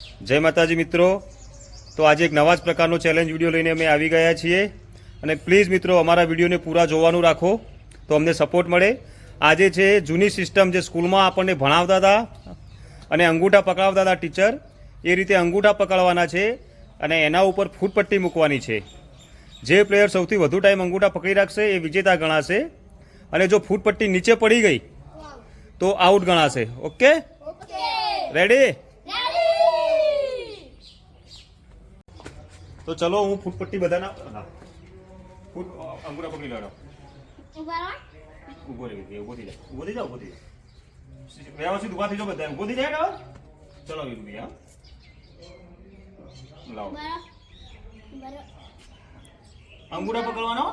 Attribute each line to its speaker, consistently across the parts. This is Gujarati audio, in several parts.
Speaker 1: જય માતાજી મિત્રો, તો આજે એક નવા જ પ્રકારનો ચેલેન્જ વિડીયો લઈને અમે આવી ગયા છીએ અને પ્લીઝ મિત્રો અમારા વિડીયોને પૂરા જોવાનું રાખો તો અમને સપોર્ટ મળે. આજે છે જૂની સિસ્ટમ જે સ્કૂલમાં આપણને ભણાવતા હતા અને અંગૂઠા પકડાવતા હતા ટીચર, એ રીતે અંગૂઠા પકડવાના છે અને એના ઉપર ફૂટપટ્ટી મૂકવાની છે. જે પ્લેયર સૌથી વધુ ટાઈમ અંગૂઠા પકડી રાખશે એ વિજેતા ગણાશે અને જો ફૂટપટ્ટી નીચે પડી ગઈ તો આઉટ ગણાશે. Okay, ready? તો ચલો હું ફૂટપટ્ટી બધાના ફૂટ અંગૂઠા પકડી લેવાનો. ઉભો રહી ગયો, ઉભો થઈ જાય, ઉભો થઈ જાવ, ઉભો થઈ જાય, વ્યવસ્થિત ઉભા થઈ જાવ બધા, ઉભો થઈ જાય ને. ચલો વીરુભાઈ, હા લાવો અંગૂઠા પકડવાનો,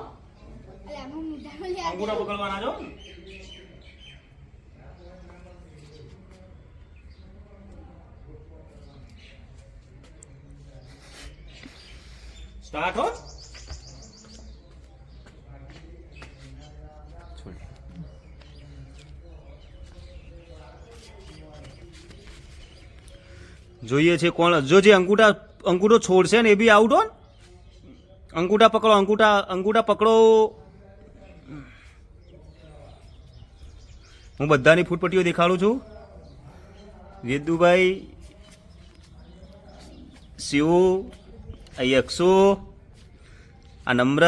Speaker 1: અંગૂઠા પકડવાના છો. સ્ટાર્ટ હો. જોઈએ છે કોણ, જો જે અંગૂઠો છોડશે ને એ બી આઉટ હો. અંગૂઠા પકડો, અંગૂઠા પકડો. હું બધાની ફૂટપટ્ટીઓ દેખાડું છું. વેદુભાઈ, શિવ, અક્ષુ, આ નમ્ર,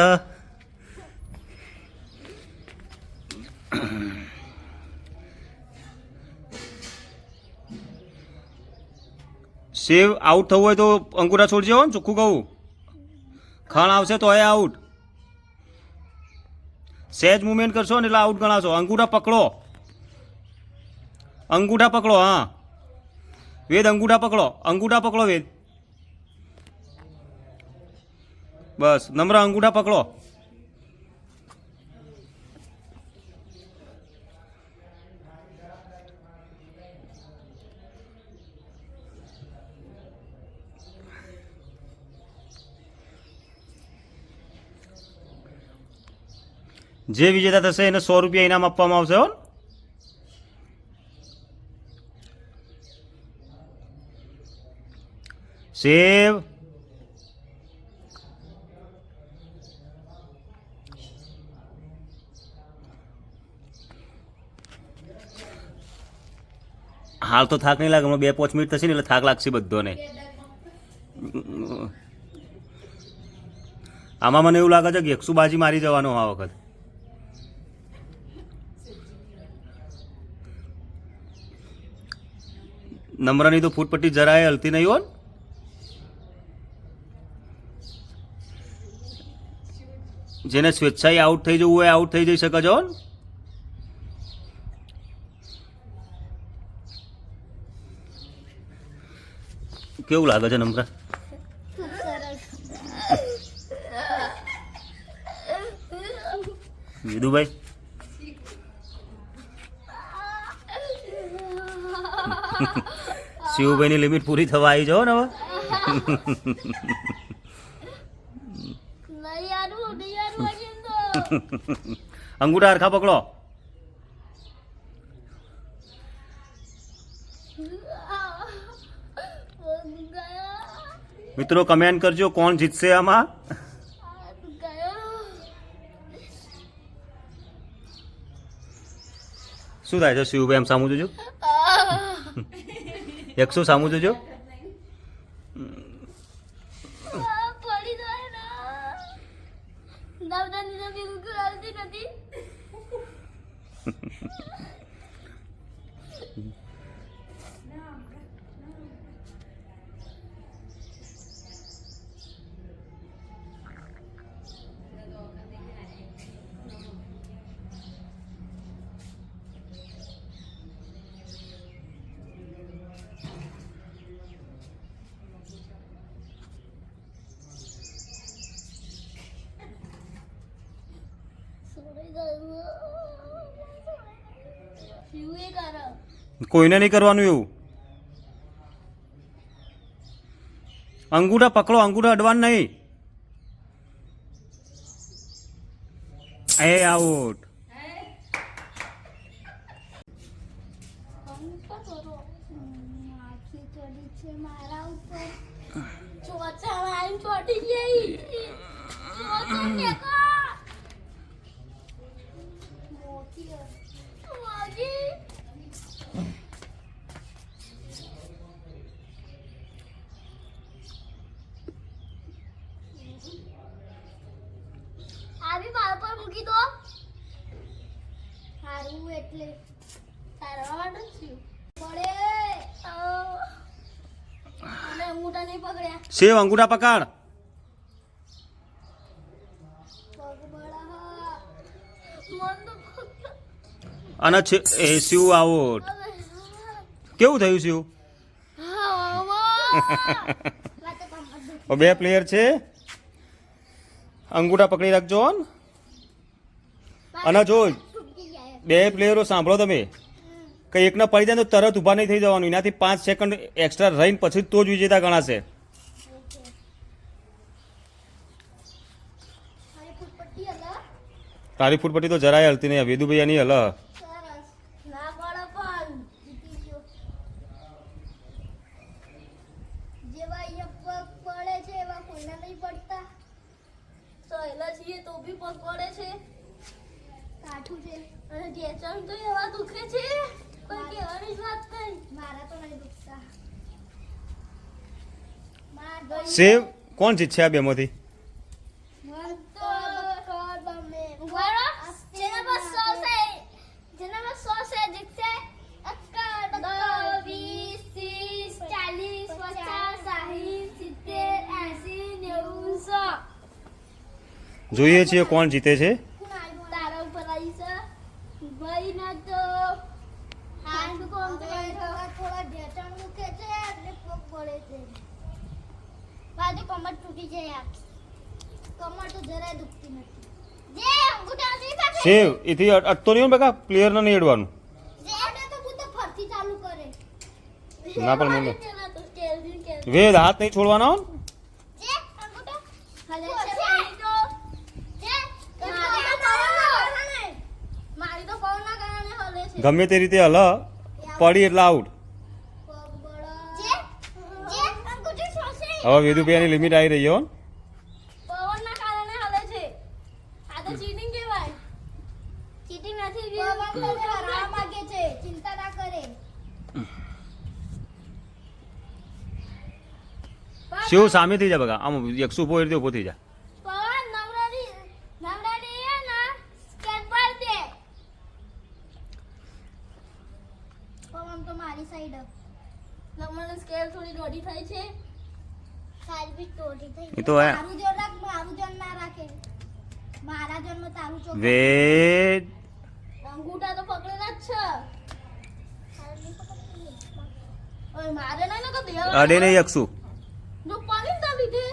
Speaker 1: શિવ. આઉટ થવું હોય તો અંગૂઠા છોડજો, ચોખ્ખું કહું. ખાણ આવશે તો એ આઉટ. સહેજ મુવમેન્ટ કરશો ને એટલે આઉટ ગણાશો. અંગૂઠા પકડો, અંગૂઠા પકડો. હા વેદ, અંગૂઠા પકડો, અંગૂઠા પકડો વેદ. બસ નમ્ર, અંગૂઠા પકડો. જે વિજેતા થશે એને 100 રૂપિયા ઇનામ આપવામાં આવશે. હો, સેવ. હાલ તો થાક નહીં લાગે, હમણાં 2-5 મિનિટ થશે ને એટલે થાક લાગશે બધોને. આમાં મને એવું લાગે છે કે 100 બાજી મારી જવાનો આ વખત. નમ્રની તો ફૂટપટ્ટી જરાય હલતી નહીં હો. જેને સ્વેચ્છાએ આઉટ થઈ જવું હોય આઉટ થઈ જઈ શકે છો. કેવું લાગે છે નમ્ર? વિદુભાઈ, શિવભાઈની લિમિટ પૂરી થવા આવી જાઓ ને હવે. અંગૂઠા હરખા પકડો. મિત્રો કમેન્ટ કરજો કોણ જીતશે આમાં. શું થાય છે શિવભાઈ? એમ સામું જોજો, 100 સામું જોજો. કોઈને નહીં કરવાનું એવું. અંગૂઠા પકડો, અંગૂઠા અડવાનું નહીં. એ આઉટ.
Speaker 2: પંખા કરો માથે ચડી છે મારા ચોચા લાઈન ચોટી ગઈ ચોચા નેકો મોતી મોગી આવી બાળ પર મૂકી દો સારું એટલે તારા માટે થયું પડે અને અંગૂઠા નહીં પકડ્યા
Speaker 1: શિવ અંગૂઠા પકડ
Speaker 2: પગ બળા મન તો
Speaker 1: અને એ શિવ આઉટ કેવું થયું શિવ બે પ્લેયર છે અંગૂઠા પકડી રાખજો હો. અને જો બે પ્લેયરો સાંભળો તમે કે એકને પડી જાય તો તરત ઊભા નહીં થઈ જવાનું, એનાથી 5 સેકન્ડ એક્સ્ટ્રા રહીને પછી તો જ વિજેતા ગણાશે. તારી ફૂટપટ્ટી તો જરાય હલતી નહીં, વેદુભાઈ એની હલ.
Speaker 2: ના પડે પણ જીતી ગયો જેવા અહીંયા પગ પડે છે એવા કોઈને નહીં પડતા સહેલા છીએ તો બી પગ પડે છે કાઠું છે અને ઢેચણ તો એવા દુખે છે કોઈ કહેવાની જ વાત કઈ મારા તો નહીં દુખતા માર ગઈ
Speaker 1: સેવ કોણ જીતશે આ બેમાંથી?
Speaker 2: મન તો કર બમે ઉભારો જેના પર 100 છે જેના પર 100 છે જીતશે 10 20 30 40 50 60 70 80 90 100
Speaker 1: જોઈએ છીએ કોણ જીતે છે.
Speaker 2: તારા ઉપર આવી છે ભાઈ ના તો હાથ કોમ થોડા ઢેચણ મૂકે છે એટલે પગ પડે છે બાજુ કમર તૂટી જાય યાર કમર તો જરાય દુખતી નથી જે અંગૂઠા થી કાપે
Speaker 1: સેવ એથી અટતો નહીં બકા, પ્લેયરને નહીં અડવાનું.
Speaker 2: જે આને તો હું તો ફરતી ચાલુ કરે
Speaker 1: ના પણ મને
Speaker 2: તો સ્ટેલ કે
Speaker 1: વેદ હાથ નહીં છોડવાના હો.
Speaker 2: જે અંગૂઠા હલે છે મારી તો જે મારી તો કોણ ના કારણે હલે છે
Speaker 1: ગમે તે રીતે હલ, પડી એટલે આઉટ. હવે વેદુભાઈની લિમિટ આવી રહી હો.
Speaker 2: પવનના કારણે હલે છે આ તો ચીટિંગ કહેવાય ચીટિંગ નથી પવન તો હરાવા માંગે છે ચિંતા ના કરે
Speaker 1: શિવ સામે થઈ જા બકા, આમ 100 ઉભો રીતે ઉભો થઈ જા.
Speaker 2: પવન નવરાડી હે ના સ્કેન પર દે પવન તો મારી સાઈડ નમણ સ્કેલ થોડી દોડી થાય છે સાઈડ બી દોડી થઈ
Speaker 1: એ તો હે.
Speaker 2: મારું જોર રાખ મારું જોર ના રાખે મારા જોરમાં તારું ચોક
Speaker 1: વેદ
Speaker 2: અંગૂઠા તો પકડેલા જ છે ઓય મારે નહીં ને કે દેવા
Speaker 1: અડે નહીં 100.
Speaker 2: જો પાણી તા લીધે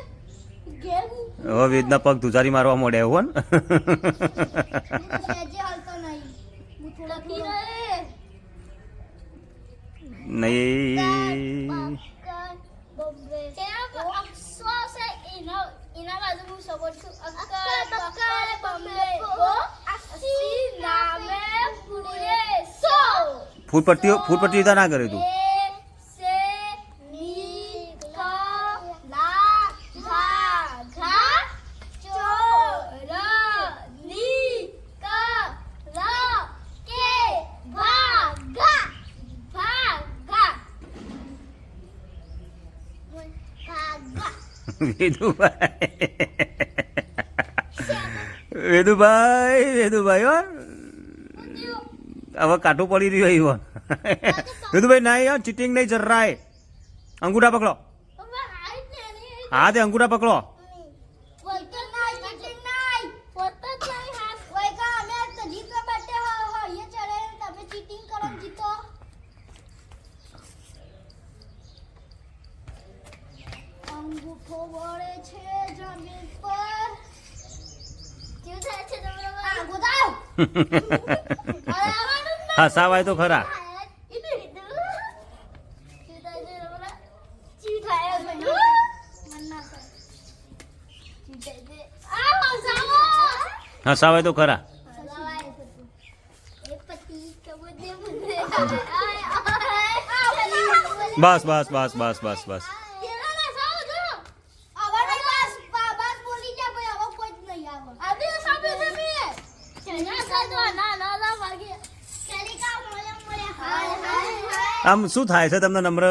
Speaker 2: ગેમ
Speaker 1: હવે વેદના પગ ધુજારી મારવા મોડ્યા હો ને.
Speaker 2: સેજે હાલતો નહીં હું થોડા કી રહે
Speaker 1: નહીં
Speaker 2: બોમ્બે ત્યાં અક્ષો છે એના બાજુ હું સપોર્ટ છું અક્કર બોમ્બે ઓ અસી નામે પૂરે સો
Speaker 1: ફૂટપટ્ટી ઉધા ના કરે તું.
Speaker 2: સે ની કા લા ઘા ઘા ચો ર ની કા ર કે ભા ગા ભા ગા ભા ગા
Speaker 1: વેદુભાઈ હો, હવે કાઠું પડી રહ્યું. વેદુભાઈ ના યાર, ચીટિંગ નહીં જરાય. અંગૂઠા પકડો, હાથે અંગૂઠા પકડો.
Speaker 2: અંગૂઠો વળે છે જમીન પર કેવું થાય છે તમારો અંગૂઠો
Speaker 1: હા સાવાય તો ખરા. હા સાવાય તો ખરા. બસ બસ બસ બસ બસ બસ આમ શું થાય છે તમને નમ્ર?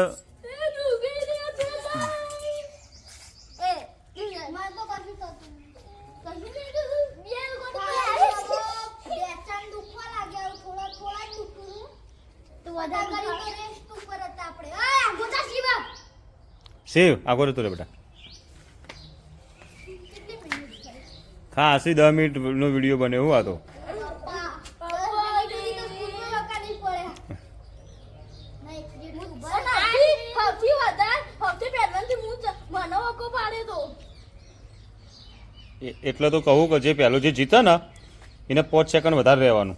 Speaker 1: શિવ આગળ તો રે બેટા, ખાસી 10 મિનિટનો વિડીયો બને એવું આ તો. એટલે તો કહું કે જે પહેલો જે જીતે ને એને 5 સેકન્ડ વધારે રહેવાનું.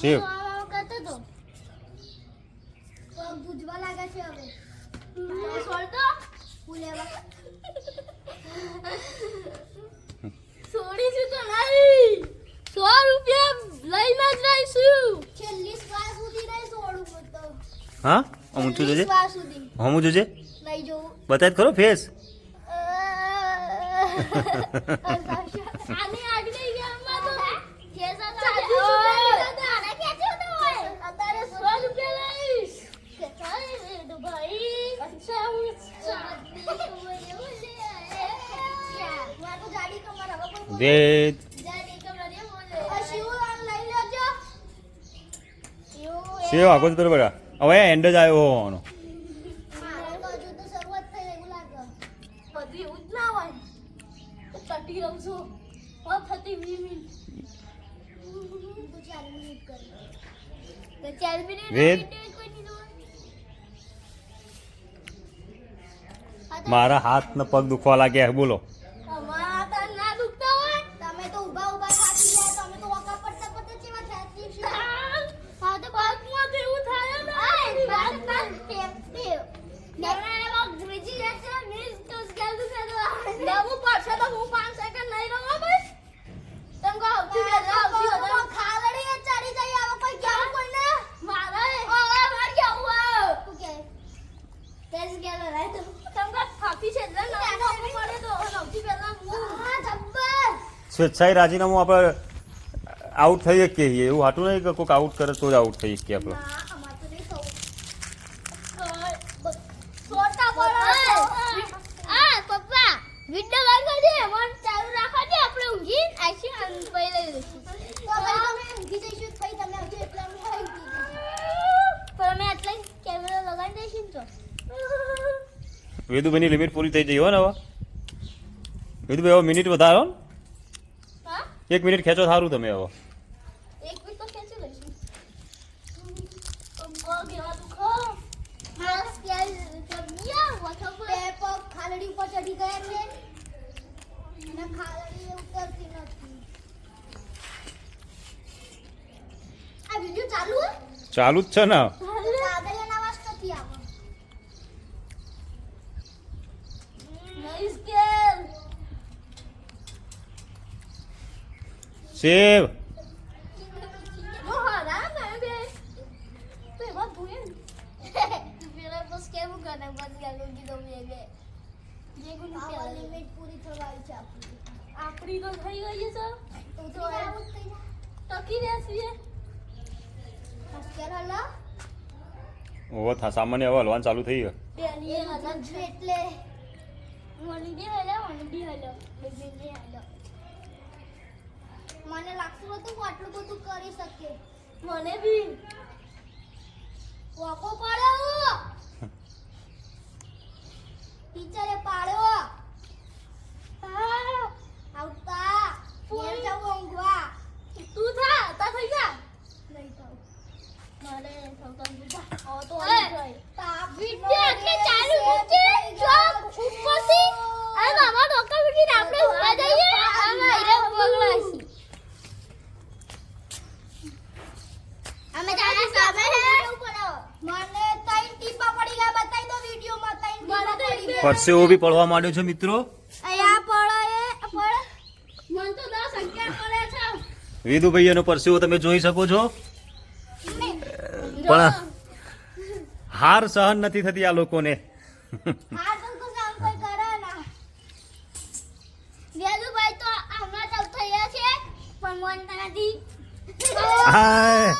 Speaker 1: શિવ
Speaker 2: છોડીશું તો નહીં, 100 રૂપિયા લઈને જ રહીશું. છેલ્લી સ્વાર સુધી નહીં છોડું તો.
Speaker 1: હા ઊંચું જોજે,
Speaker 2: સ્વાર સુધી
Speaker 1: હમું જોજે,
Speaker 2: નહીં જોવું.
Speaker 1: બતાય ખરો ફેસ.
Speaker 2: આની આગળ ગેમમાં તો કેસા ચાલુ આને કેચો ન હોય. અત્યારે 100 રૂપિયા લઈશ કે ચાલે રે ભાઈ. અચ્છા હું
Speaker 1: વેદ શિવ આગળ તો બેટા, હવે એન્ડ જ આવ્યો હોવાનો. વેદ મારા હાથ ને પગ દુખવા લાગ્યા, બોલો. સ્વેચ્છાએ રાજીનામું આપણે આઉટ થઈ શકીએ, એવું હાટું નહીં કે કોઈક આઉટ કરે તો જ આઉટ થઈ શકીએ આપણે. વેદુભાઈની લિમિટ પૂરી થઈ જઈ હો ને હવે. વેદુભાઈ હવે મિનિટ વધારો, 1 મિનિટ ખેંચો સારું તમે હવે. ચાલુ જ છે ને. શિવ
Speaker 2: આપણી તો થઈ ગઈ છે, ટકી રહેશે.
Speaker 1: ઓહો સામાન્ય હવે હલવાનું ચાલુ થઈ ગયું.
Speaker 2: એટલે મને લાગતું હતું હું આટલું બધું કરી શકે. મને બી વાકો પાડ્યો, ટીચરે પાડ્યો. આવતા ઘેર જાવ ઊંઘવા. તું થા તા થઈ જા. નહીં થાવ મારે થવતા બુજા ઓ તો વિડિયો કે ચાલુ છે જો ઉપરથી આ મામા ડોક્ટર વિડિયો આપણે ઉભા જઈએ આમાં હીરા પગલાસી. અમે જાના સામે હે મને 3 ટીપા
Speaker 1: પરસેવો બી પડવા માંડ્યો છે મિત્રો.
Speaker 2: અહીંયા પડે મન તો 10 11 પડે છે.
Speaker 1: વેદુભાઈ એનો પરસેવો તમે જોઈ શકો છો, પણ હાર સહન નથી થતી આ લોકોને.
Speaker 2: આ તો કામ કોઈ કરે ના. વેલુભાઈ તો હમણાં તો થયા છે પણ મન નથી.
Speaker 1: હાય.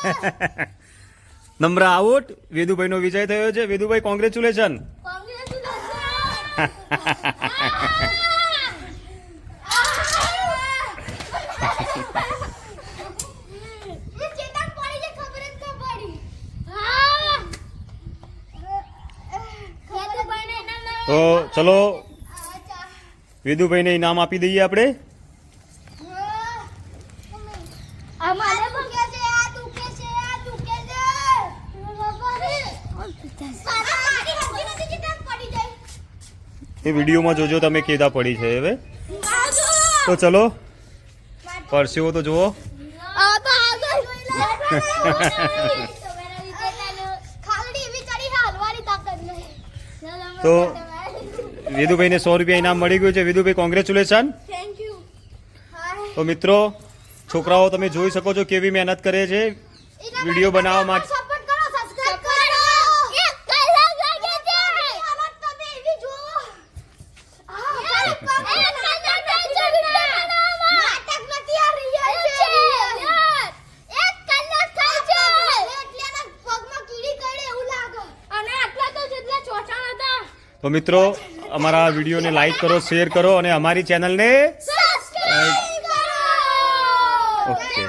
Speaker 1: નમ્ર આઉટ. વેદુભાઈ નો વિજય થયો છે. વેદુભાઈ કોંગ્રેચ્યુલેશન. તો ચલો વેદુભાઈને ઇનામ આપી દઈએ આપણે.
Speaker 2: અમારે પણ કે છે આ દુખે છે આ દુખે છે. મારી હજી નથી ચિકન પડી જાય.
Speaker 1: એ વિડીયોમાં જોજો તમે કેદા પડી છે હવે. તો ચલો પરસેવો તો જુઓ. તો વેદુભાઈને 100 રૂપિયા ઇનામ મળી ગયું છે. વેદુભાઈ કોંગ્રેચ્યુલેશન.
Speaker 2: Thank you.
Speaker 1: તો મિત્રો છોકરાઓ તમે જોઈ શકો છો કેવી મહેનત કરે છે વિડીયો બનાવવા માટે.
Speaker 2: સપોર્ટ કરો, સબસ્ક્રાઇબ કરો. 1 કલાક લાગે છે. આમાં તમે એવી જો. નાટક નથી આ રિયલ છે. 1 કલાક થાય છે. એટલે ના પગમાં કીડી કડે એવું લાગે. અને આટલા તો જેટલા ચોચાણ હતા.
Speaker 1: તો મિત્રો અમારા વિડીયોને લાઈક કરો, શેર કરો અને અમારી ચેનલને
Speaker 2: સબસ્ક્રાઇબ કરો.
Speaker 1: ઓકે.